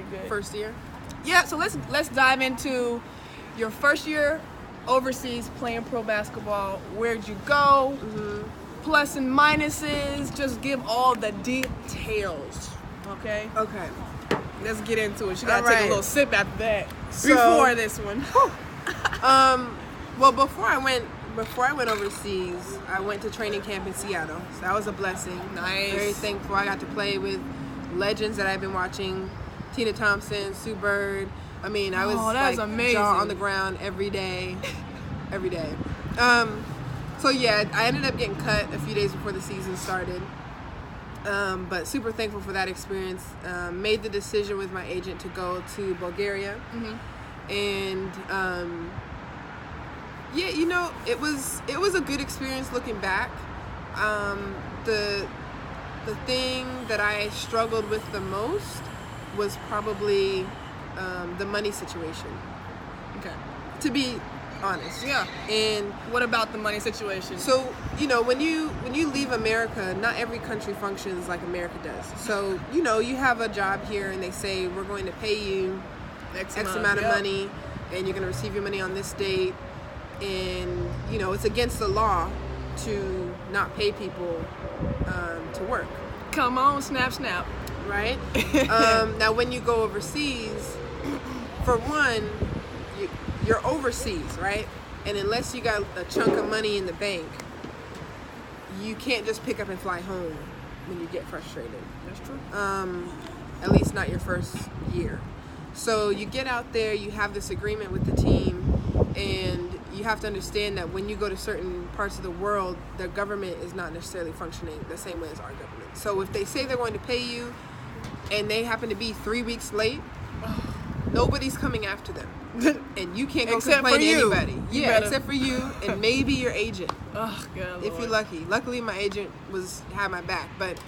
be good. First year? Yeah, so let's dive into your first year overseas playing pro basketball. Where'd you go? Plus and minuses. Just give all the details. Okay? Okay. Let's get into it. You gotta All take a right. little sip after that. So- Before this one. Well, before I went overseas, I went to training camp in Seattle. So that was a blessing. Nice. Very thankful. I got to play with legends that I've been watching. Tina Thompson, Sue Bird. I mean, I was that's like amazing. jaw on the ground every day. Every day. So yeah, I ended up getting cut a few days before the season started. But super thankful for that experience. Made the decision with my agent to go to Bulgaria. And yeah, you know, it was a good experience looking back. The thing that I struggled with the most was probably the money situation, Okay. to be honest. Yeah. And What about the money situation? so, you know, when you leave America, not every country functions like America does. So, you know, you have a job here and they say, we're going to pay you X amount of Yep. money and you're going to receive your money on this date. And, you know, it's against the law to not pay people to work, Come on, snap, snap. right? Now, when you go overseas, for one, you're overseas, right? And unless you got a chunk of money in the bank, you can't just pick up and fly home when you get frustrated. That's true. At least not your first year. So you get out there, you have this agreement with the team, and you have to understand that when you go to certain parts of the world, their government is not necessarily functioning the same way as our government. So if they say they're going to pay you and they happen to be 3 weeks late, nobody's coming after them. And you can't go Except complain for to you. anybody. You Yeah, better. except for you and maybe your agent, Oh, God. if you're lucky. Luckily, my agent had my back. But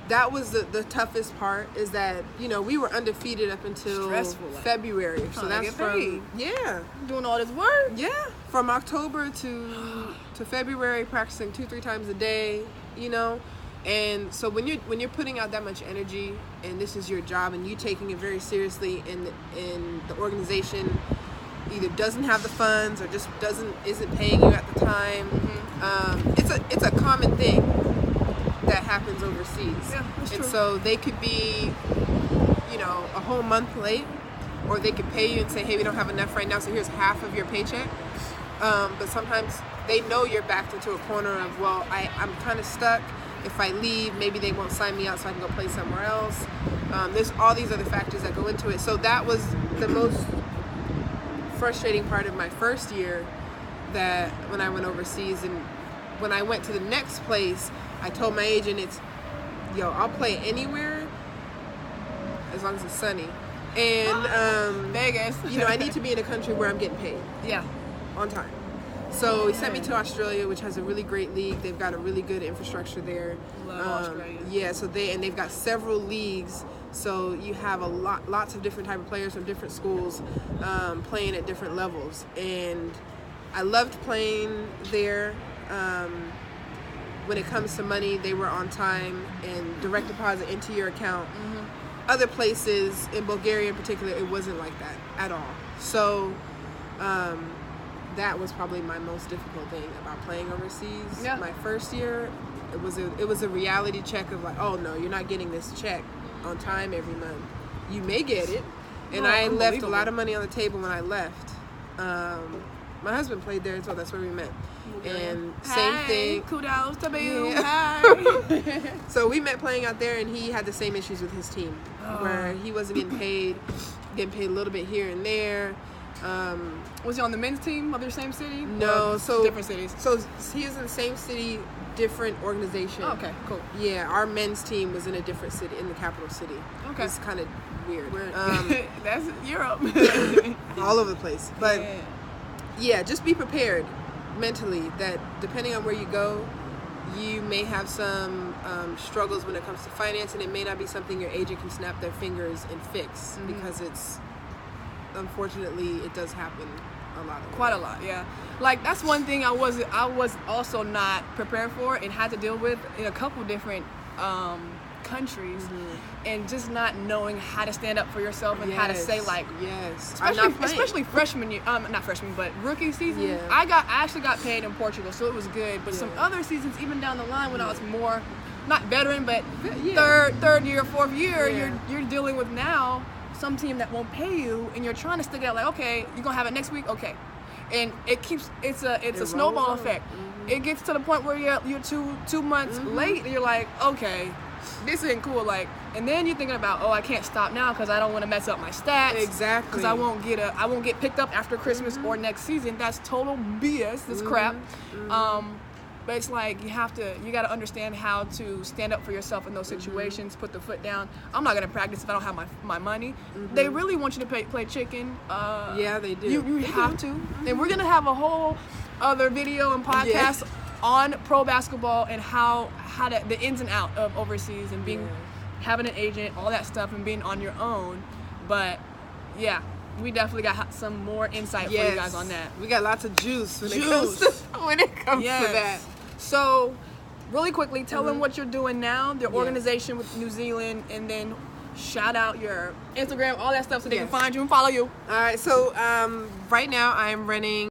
that was the toughest part, is that, you know, we were undefeated up until Stressful, like, February. So trying to that's get from paid. yeah. Doing all this work. Yeah, from October to February, practicing 2-3 times a day, you know. And so when you're putting out that much energy, and this is your job, and you taking it very seriously, and the organization either doesn't have the funds or just isn't paying you at the time, it's a common thing that happens overseas. Yeah, that's and true. so they could be, you know, a whole month late, or they could pay you and say, hey, we don't have enough right now, so here's half of your paycheck. But sometimes they know you're backed into a corner of, well, I'm kind of stuck. If I leave, maybe they won't sign me out so I can go play somewhere else. There's all these other factors that go into it. So that was the most frustrating part of my first year, that when I went overseas. And when I went to the next place, I told my agent, I'll play anywhere as long as it's sunny. And, Vegas. you know, I need to be in a country where I'm getting paid Yeah. on time. So he sent me to Australia, which has a really great league. They've got a really good infrastructure there. Love Australia. Yeah, so they've got several leagues. So you have lots of different type of players from different schools playing at different levels. And I loved playing there. When it comes to money, they were on time and direct deposit into your account. Other places, in Bulgaria in particular, it wasn't like that at all. So that was probably my most difficult thing about playing overseas. Yeah. My first year, it was a reality check of like, oh no, you're not getting this check on time every month. You may get it. And I left a lot of money on the table when I left. My husband played there as well. That's where we met. And same thing. Kudos to you. Yeah. Hi. So we met playing out there, and he had the same issues with his team, where he wasn't getting paid a little bit here and there. Was he on the men's team of the same city? No, Or so different cities. So he was in the same city, different organization. Oh, okay, cool. Yeah, our men's team was in a different city, in the capital city. Okay. It's kind of weird. That's Europe. All over the place. But Yeah. yeah, just be prepared mentally that depending on where you go, you may have some struggles when it comes to finance, and it may not be something your agent can snap their fingers and fix, because it's, unfortunately, it does happen a lot of Quite a lot, yeah. Like, that's one thing I was also not prepared for and had to deal with in a couple different countries, and just not knowing how to stand up for yourself and how to say like, especially freshman year, not freshman, but rookie season. Yeah. I actually got paid in Portugal, so it was good. But some other seasons, even down the line when I was more, not veteran, but third year, fourth year, you're dealing with now some team that won't pay you, and you're trying to stick it out like, okay, you're gonna have it next week, okay. And it's a snowball effect. It gets to the point where you're two months late, and you're like, okay, this isn't cool. Like, and then you're thinking about, oh, I can't stop now because I don't want to mess up my stats. Exactly. Because I won't get picked up after Christmas or next season. That's total BS. That's crap. But it's like you got to understand how to stand up for yourself in those situations. Put the foot down. I'm not gonna practice if I don't have my money. They really want you to play chicken. Yeah, they do. You have to. And we're gonna have a whole other video and podcast on pro basketball and how the ins and out of overseas and having an agent, all that stuff, and being on your own. But yeah, we definitely got some more insight for you guys on that. We got lots of juice when it comes to that. So, really quickly, tell them what you're doing now, the organization with New Zealand, and then shout out your Instagram, all that stuff, so they can find you and follow you. All right. So right now I'm running